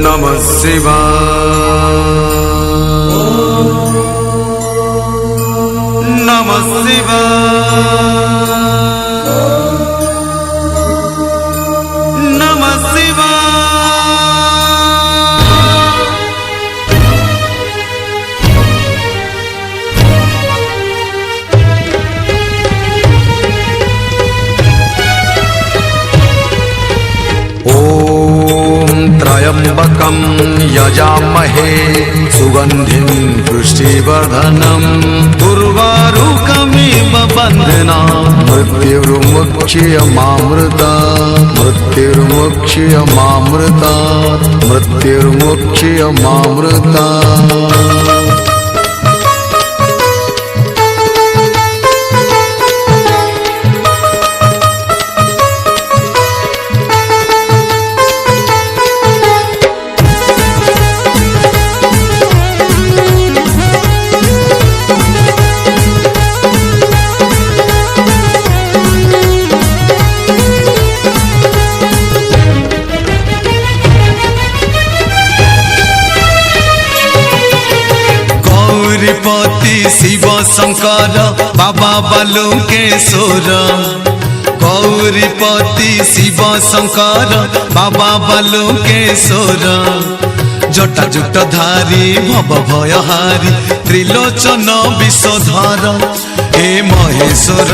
नमः शिवाय नमः शिवाय नमः त्र्यंबकं यजामहे सुगंधिं पुष्टिवर्धनम् उर्वारुकमिव बन्धनान् मृत्युर्मुक्षीयमामृतात् गौरीपति शिव शंकर बाबा बालुकेश्वर गौरीपति शिव शंकर बाबा बालुकेश्वर जटाजुट धारी भव भयहारी त्रिलोचन विषधर हे महेश्वर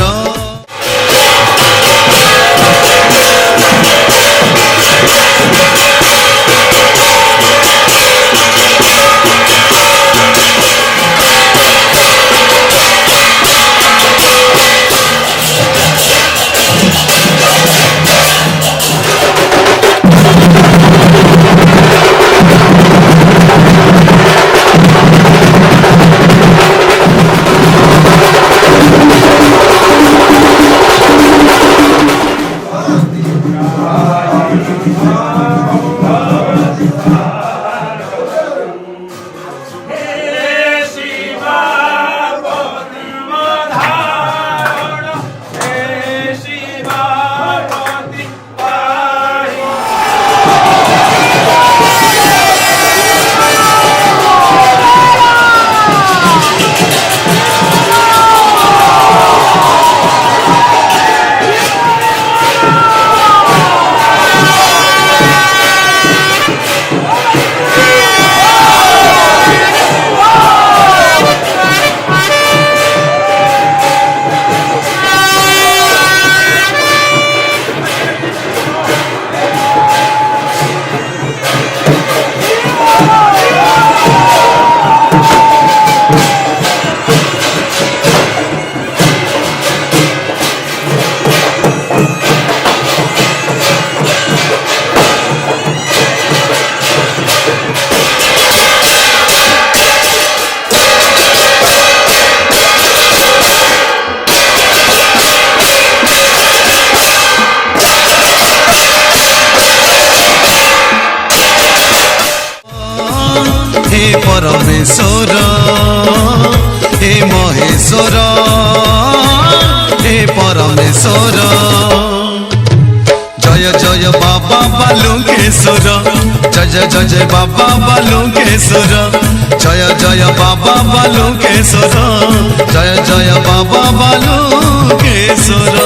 हे परमेश्वर हे महेश्वर हे परमेश्वर जय जय बाबा बालुकेश्वर जय जय बाबा बालुकेश्वर जय जय बाबा बालुकेश्वर जय जय बाबा बालुकेश्वर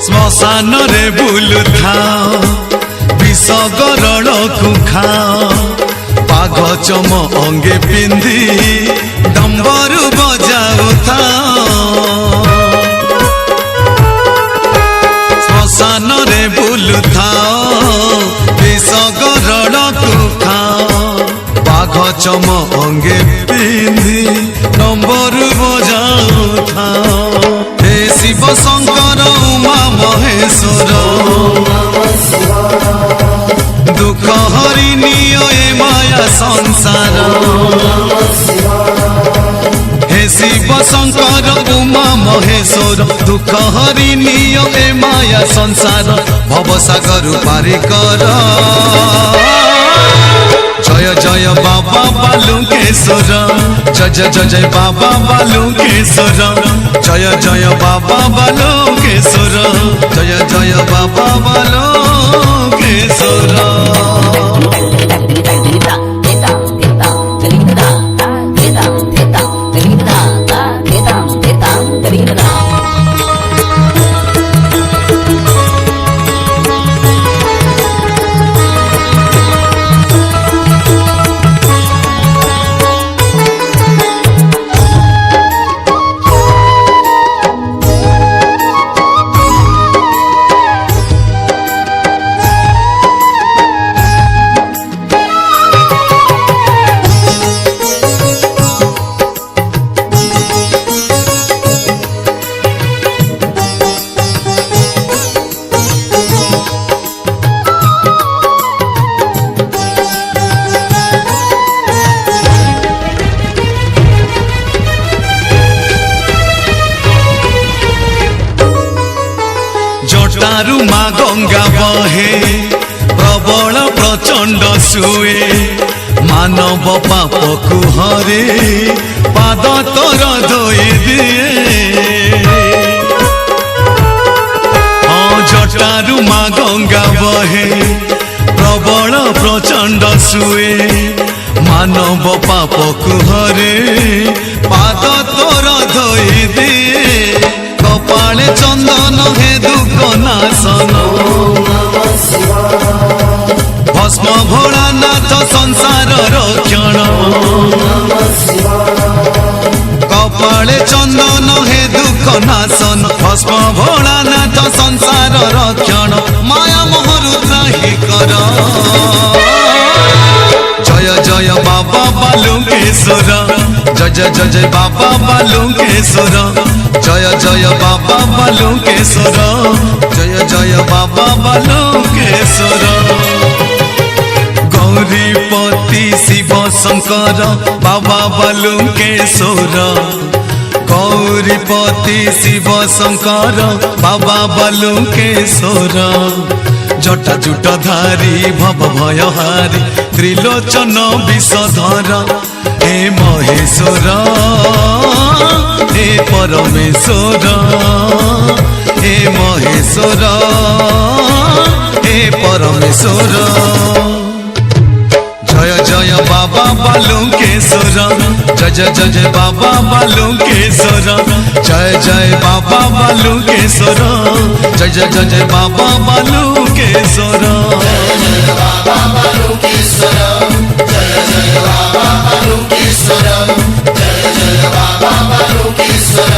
श्मशान रे बुलु थाओ विष गरण को खाओ पाघ चम अंगे पिंधि दम डम्बरू बजाउथाओ श्मशान रे बुलुथाओ विषगरण तू खाओ बाघ चम अंगे पिंधि डम्बरू बजाउथाओ हे शिव शंकर उमा महेश्वर दुख हरिणीय ए माया संसार हे शिव शंकर उमा महेश्वर दुख हरिणीय ए माया संसार भवसागर पारी कर जय जय बाबा बालुकेश्वर जय जय जय बाबा बालुकेश्वर जय जय बाबा बालुकेश्वर जय जय बाबा बालुकेश्वर जटारू माँ गंगा बहे प्रबल प्रचंड सुए मानव पाप को हरे पाद तोर धोई दिए जटारू माँ गंगा बहे प्रबल प्रचंड सुए मानव पाप को हरे पाद तोर धोई दिए कपाले चंदन हे दुख नाशन भस्म भोलानाथ संसार रक्षण कपाले चंदन हे दुख नाशन भस्म भोलानाथ संसार रक्षण माया मोहरुद्राही कर जय जय बाबा बालुकेश्वर जय जय जय बाबा बालुकेश्वर जय जय बाबा बालुकेश्वर जय जय बाबा बालुकेश्वर गौरीपति शिव शंकर बाबा बालुकेश्वर गौरीपति शिव शंकर बाबा बालुकेश्वर जटा जुट धारी भव भयहारी त्रिलोचन विषधर हे महेश्वर हे परमेश्वर हे महेश्वर हे परमेश्वर जय जय बाबा बालुकेश्वर जय जय जय बाबा बालुकेश्वर जय जय बाबा बालुकेश्वर जय जय जय बाबा बालुकेश्वर जय जय बाबा बालुकेश्वर जय जय बाबा बालुकेश्वर जय जय बाबा बालुकेश्वर